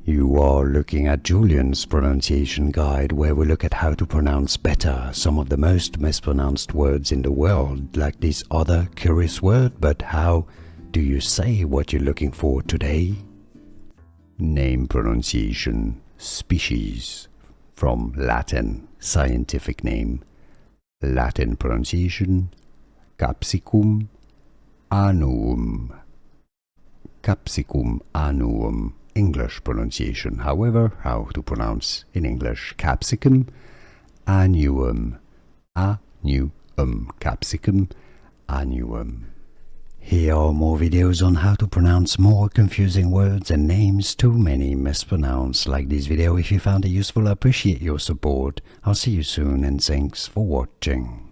You are looking at Julian's pronunciation guide, where we look at how to pronounce better some of the most mispronounced words in the world, like this other curious word. But how do you say what you're looking for today? Name pronunciation: species, from Latin, scientific name. Latin pronunciation: capsicum, anuum. Capsicum, anuum. English pronunciation, however, how to pronounce in English: capsicum, anuum. Anuum. Capsicum, anuum. Here are more videos on how to pronounce more confusing words and names too many mispronounced. Like this video if you found it useful. I appreciate your support. I'll see you soon and thanks for watching.